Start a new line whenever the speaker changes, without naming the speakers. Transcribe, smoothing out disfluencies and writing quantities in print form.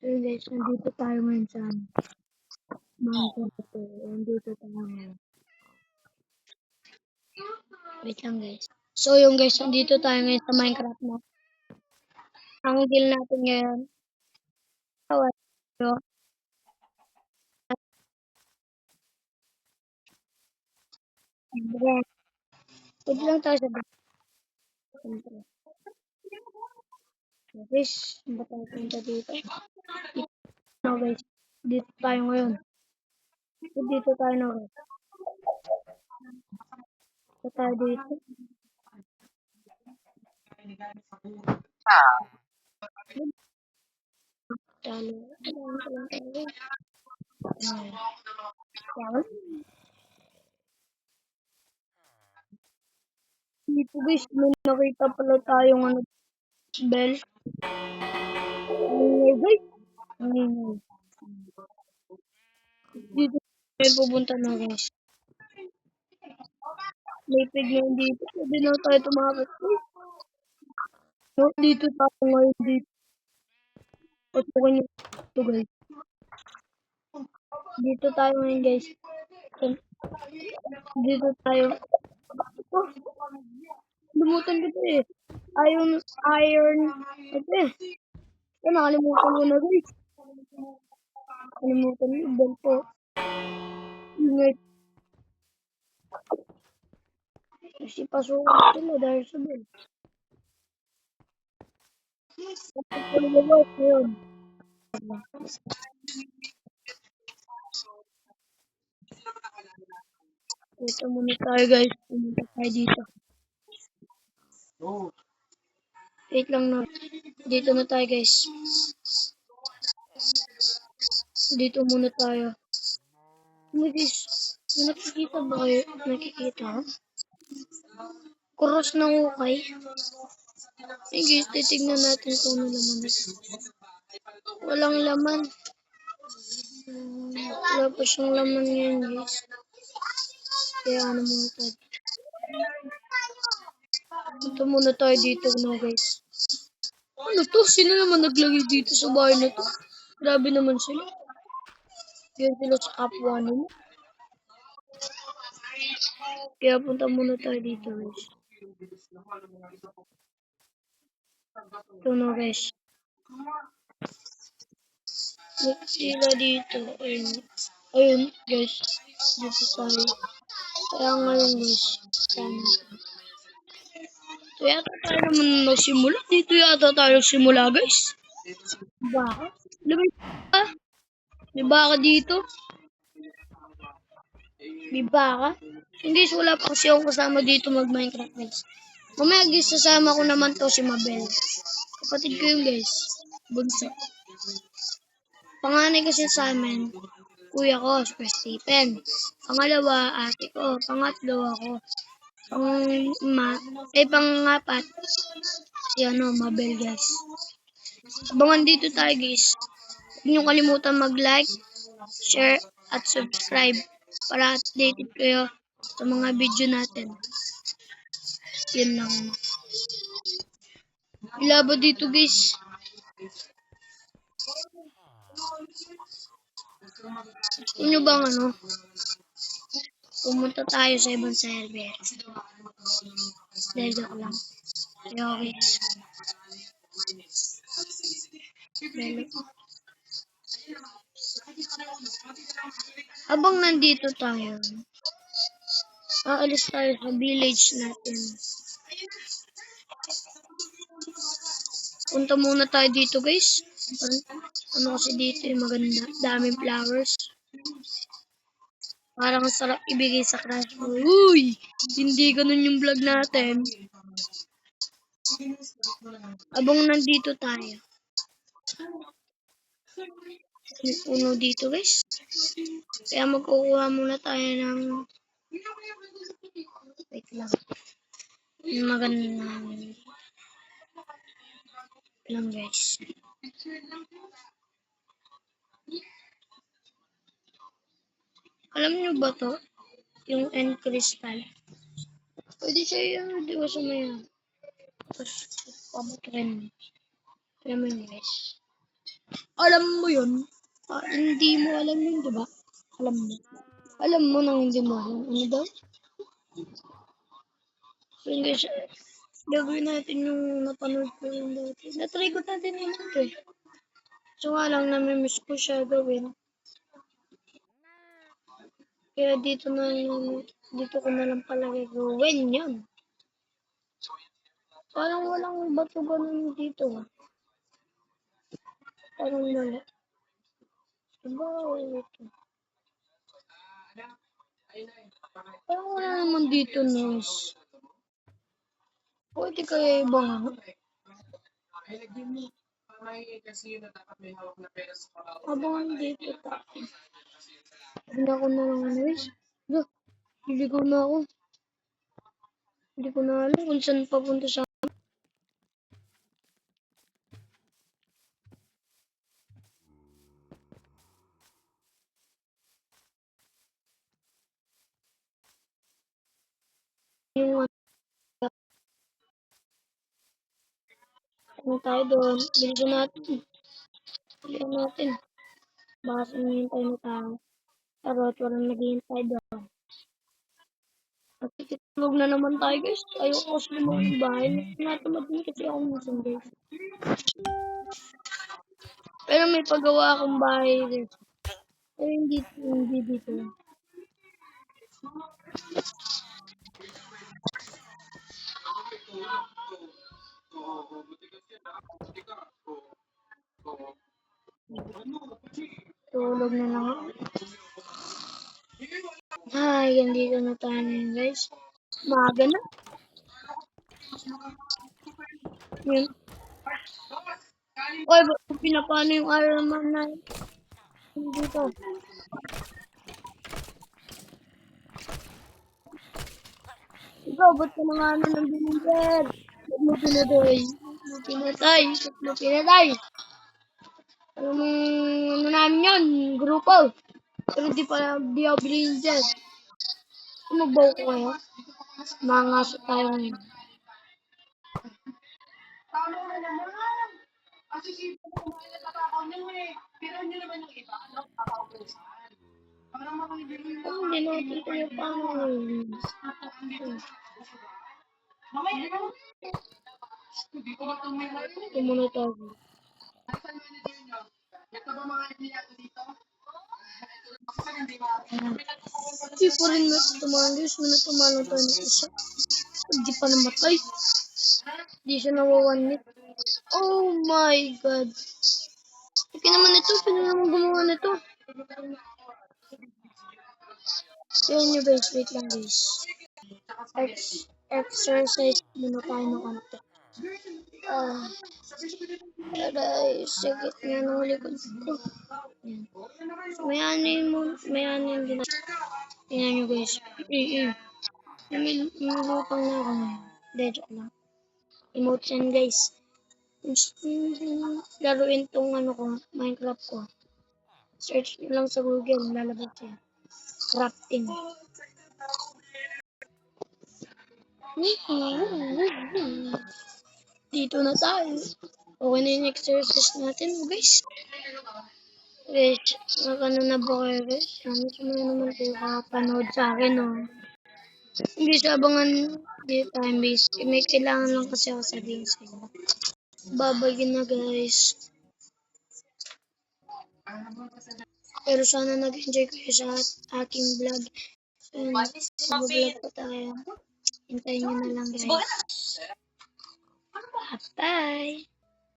So guys, nandito tayo ngayon sa Minecraft. Nandito tayo ngayon. Wait lang guys. So yung guys, nandito tayo ngayon sa Minecraft na. Ang deal natin ngayon. Tawad. Pwede lang tayo sa bahay. Guys, ba tayo punta dito? No guys, dito tayo ngayon. Dito tayo na guys. Dito tayo dito. Talo. Dito guys, may nakita pala tayong bell. Ingay guys. Ingay. Dito tayo pupunta na guys. May pigyan dito. Pwede na tayo tumakot. No, dito tayo ngayon dito. Pasukin nyo ito guys. Dito tayo ngayon guys. Dito tayo. Oh, lumutan ko eh. Iron. Ito eh. Nakalimutan ko na guys. Nakalimutan ko. Bell po. Ingay. Kasi pasukin sila dahil sa bell. Dito muna tayo guys. Pumunta tayo dito. Wait lang na. Dito na tayo guys. Dito muna tayo. Guys, nakikita ba kayo? Nakikita? Kuros ng ukay. Hey guys, titignan natin kung ano laman nito. Walang laman. Wala pa siyang laman ngayon guys. Kaya ano muna tayo. Ito muna tayo dito no guys. Ano to? Sino naman naglagay dito sa bahay na to? Grabe naman sila. Yan sila sa kapwa nila. Kaya punta muna tayo dito guys. Ito no guys. Sila dito. Ayun guys. Dito tayo. Kaya ngayon guys. Sana. Ito yata tayo naman nagsimula. Dito yata tayo nagsimula guys. Baka? May baka dito. May baka? Hindi, wala pa kasi akong kasama dito mag-Minecraft guys. Mamaya guys, sasama ko naman to si Mabel. Kapatid ko yung guys. Bunso. Panganay kasi sa amin, kuya ko, si Stephen. Pangalawa, ate ko. Pangatlo ako. Pangapat, si Mabel guys. Abangan dito tayo guys. Huwag niyong kalimutan mag-like, share, at subscribe para updated kayo sa mga video natin. Yun lang. Ilaba dito guys. Gusto nyo bang pumunta tayo sa ibang server? Dahil joke lang. Okay guys. Habang nandito tayo, aalis tayo sa village natin. Punta muna tayo dito guys. Kasi dito yung maganda. Daming flowers. Parang sarap ibigay sa crush mo. Uy! Hindi ganun yung vlog natin. Habang nandito tayo. May puno dito guys. Kaya magkukuha muna tayo ng wait lang. Yung maganda lang guys. Alam nyo ba to? Yung end crystal. Pwede siya yung di ba sa may tapos pabot rin. Kaya mo yun guys. Alam mo yun? Hindi mo alam yun, di ba? Alam mo. Alam mo nang hindi mo alam. Ano daw? So, guys, gagawin natin yung napanood ko yung dati. Natry ko natin yun ito eh. So nga lang, namimiss ko siya gawin. Kaya dito ko na lang pala gagawin yun. Parang walang bato ganun dito. Parang wala. Diba? Ito. Parang wala naman dito, Nels. Pwede kaya ibang ano? Abangan dito tayo. Hindi ako na lang, Nels. Niligaw na ako. Hindi ko na alam kung saan papunta sa yung ano tayo doon. Bilisan natin. Bilisan natin. Baka sumihintay na tayo. Charot, walang naghihintay doon. Matitulog na naman tayo guys. Ayoko kasi lumawa ng bahay. Natamad din kasi ako minsan guys. Pero may pagawa akong bahay guys. Pero hindi dito. Tulog na lang ako. Ay, ganito na tayo ngayon guys. Maaga na. Yun. Oy, ba't mo pinapano yung araw naman na dito? Ikaw, ba't ka na nga ano ng bilingan? Ba't mo pinatay? Ba't mo pinatay? Ano namin yun? Grupo. Pero di ako bilingan. Sumabaw ko kayo. Mangaso tayo ngayon. Hindi natin pinapano. Ito muna tayo. Hindi ko rin tumalos. Tumalang tayo ng isa. Hindi pa namatay. Hindi siya nawawanit. Oh my god. Okay naman ito. Sino naman gumawa nito? Yan nyo guys. Wait lang guys. Exercise muna tayo ng konti. Aray, sakit nga ng likod ko. Mayanin din. Tingnan nyo guys. Lumilupang na ako ngayon. Hindi, joke lang. Emotes yan guys. Laruin tong Minecraft ko. Search nyo lang sa Google, lalabas yan. Crafting. Dito na tayo. Okay na yung exercise natin, guys. Guys, nakano na ba kayo, guys? Sana sumaya naman kayo kakapanood sa akin, no? Hindi sa abangan di time base. May kailangan lang kasi ako sabihin sa inyo. Babagin na, guys. Pero sana nag-enjoy kayo sa aking vlog. Mag-vlog pa tayo. Hintayin nyo na lang, guys. Bye!